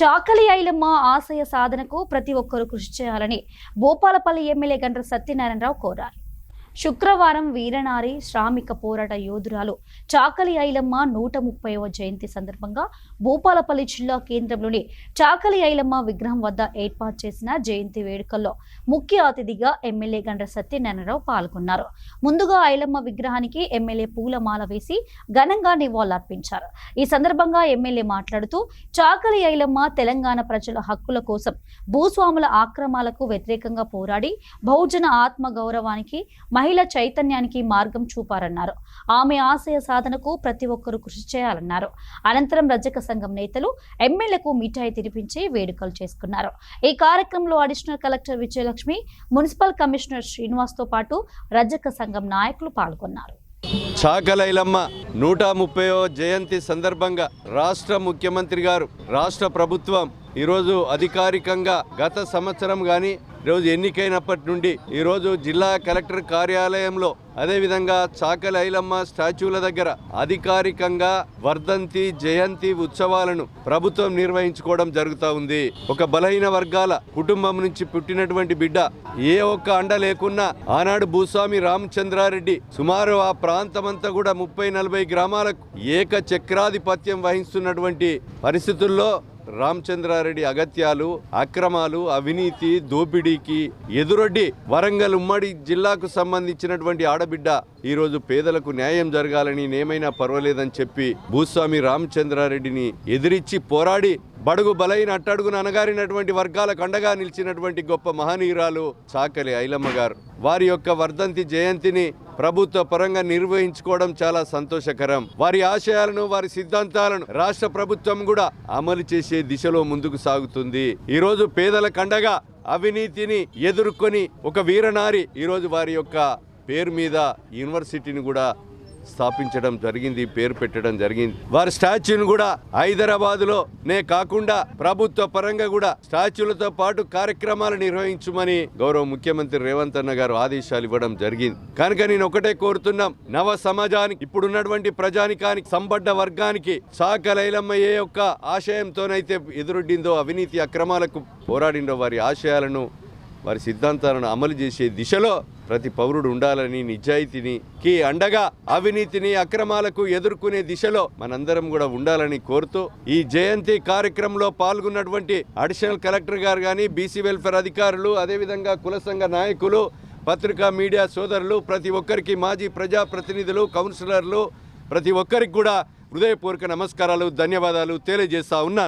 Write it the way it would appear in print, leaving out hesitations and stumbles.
చాకలి ఐలమ్మ ఆశయ సాధనకు ప్రతి ఒక్కరూ కృషి చేయాలని భూపాలపల్లి ఎమ్మెల్యే గండ్ర సత్యనారాయణరావు కోరారు. శుక్రవారం వీరనారి శ్రామిక పోరాట యోధురాలు చాకలి ఐలమ్మ 130వ జయంతి సందర్భంగా భూపాలపల్లి జిల్లా కేంద్రంలోని చాకలి ఐలమ్మ విగ్రహం వద్ద ఏర్పాటు చేసిన జయంతి వేడుకల్లో ముఖ్య అతిథిగా ఎమ్మెల్యే గండ్ర సత్యనారాయణరావు పాల్గొన్నారు. ముందుగా ఐలమ్మ విగ్రహానికి ఎమ్మెల్యే పూలమాల వేసి ఘనంగా నివాళులర్పించారు. ఈ సందర్భంగా ఎమ్మెల్యే మాట్లాడుతూ చాకలి ఐలమ్మ తెలంగాణ ప్రజల హక్కుల కోసం భూస్వాముల ఆక్రమణలకు వ్యతిరేకంగా పోరాడి బహుజన ఆత్మ గౌరవానికి మహిళా చైతన్యానికి మార్గం చూపారన్నారు. ఆమె ఆశయ సాధనకు ప్రతి ఒక్కరూ కృషి చేయాలన్నారు. అనంతరం రజక సంఘం నేతలు ఎమ్మెల్యేకు మిఠాయి తినిపించి వేడుకలు చేసుకున్నారు. ఈ కార్యక్రమంలో additional collector Vijayalakshmi, municipal commissioner శ్రీనివాస్తో పాటు రజక సంఘం నాయకులు పాల్గొన్నారు. చాకలి ఐలమ్మ 130వ జయంతి సందర్భంగా రాష్ట్ర ముఖ్యమంత్రి గారు, రాష్ట్ర ప్రభుత్వం ఈరోజు అధికారికంగా గత సంవత్సరం కానీ ఈరోజు ఎన్నికైనప్పటి నుండి ఈరోజు జిల్లా కలెక్టర్ కార్యాలయంలో అదేవిధంగా చాకలి ఐలమ్మ స్టాచ్యూల దగ్గర అధికారికంగా వర్ధంతి జయంతి ఉత్సవాలను ప్రభుత్వం నిర్వహించుకోవడం జరుగుతూ ఉంది. ఒక బలహీన వర్గాల కుటుంబం నుంచి పుట్టినటువంటి బిడ్డ ఏ ఒక్క అండ లేకున్నా ఆనాడు భూస్వామి రామచంద్రారెడ్డి సుమారు ఆ ప్రాంతమంతా కూడా 30-40 గ్రామాలకు ఏక చక్రాధిపత్యం వహిస్తున్నటువంటి పరిస్థితుల్లో రామచంద్రారెడ్డి అగత్యాలు, అక్రమాలు, అవినీతి, దోపిడీకి ఎదురొడ్డి వరంగల్ ఉమ్మడి జిల్లాకు సంబంధించినటువంటి ఆడబిడ్డ ఈరోజు పేదలకు న్యాయం జరగాలని నేమైనా పర్వాలేదని చెప్పి భూస్వామి రామచంద్రారెడ్డిని ఎదిరించి పోరాడి బడుగు బలైన అట్టడుగున అనగారినటువంటి వర్గాలకు అండగా నిలిచినటువంటి గొప్ప మహనీయురాలు చాకలి ఐలమ్మ గారు. వారి యొక్క వర్ధంతి జయంతిని ప్రభుత్వ పరంగా నిర్వహించుకోవడం చాలా సంతోషకరం. వారి ఆశయాలను, వారి సిద్ధాంతాలను రాష్ట్ర ప్రభుత్వం కూడా అమలు చేసే దిశలో ముందుకు సాగుతుంది. ఈరోజు పేదలకు అండగా అవినీతిని ఎదుర్కొని ఒక వీరనారి ఈరోజు వారి యొక్క పేరు మీద యూనివర్సిటీని కూడా స్థాపించడం జరిగింది, పేరు పెట్టడం జరిగింది. వారి స్టాచ్యూని కూడా హైదరాబాద్లోనే కాకుండా ప్రభుత్వ పరంగా కూడా స్టాచ్యూలతో పాటు కార్యక్రమాలు నిర్వహించమని గౌరవ ముఖ్యమంత్రి రేవంత్ అన్న గారు ఆదేశాలు ఇవ్వడం జరిగింది. కనుక నేను ఒకటే కోరుతున్నాం, నవ సమాజానికి, ఇప్పుడున్నటువంటి ప్రజానికానికి, సంబడ్డ వర్గానికి చాకలి ఐలమ్మ ఏ యొక్క ఆశయంతోనైతే ఎదురొడ్డిందో, అవినీతి అక్రమాలకు పోరాడిందో, వారి ఆశయాలను, వారి సిద్ధాంతాలను అమలు చేసే దిశలో ప్రతి పౌరుడు ఉండాలని, నిజాయితీకి అండగా అవినీతిని, అక్రమాలకు ఎదుర్కొనే దిశలో మనందరం కూడా ఉండాలని కోరుతూ ఈ జయంతి కార్యక్రమంలో పాల్గొన్నటువంటి అడిషనల్ కలెక్టర్ గారు కానీ, బీసీ వెల్ఫేర్ అధికారులు, అదేవిధంగా కుల సంఘ నాయకులు, పత్రికా మీడియా సోదరులు, ప్రతి ఒక్కరికి, మాజీ ప్రజాప్రతినిధులు, కౌన్సిలర్లు, ప్రతి ఒక్కరికి కూడా హృదయపూర్వక నమస్కారాలు, ధన్యవాదాలు తెలియజేస్తా ఉన్నాను.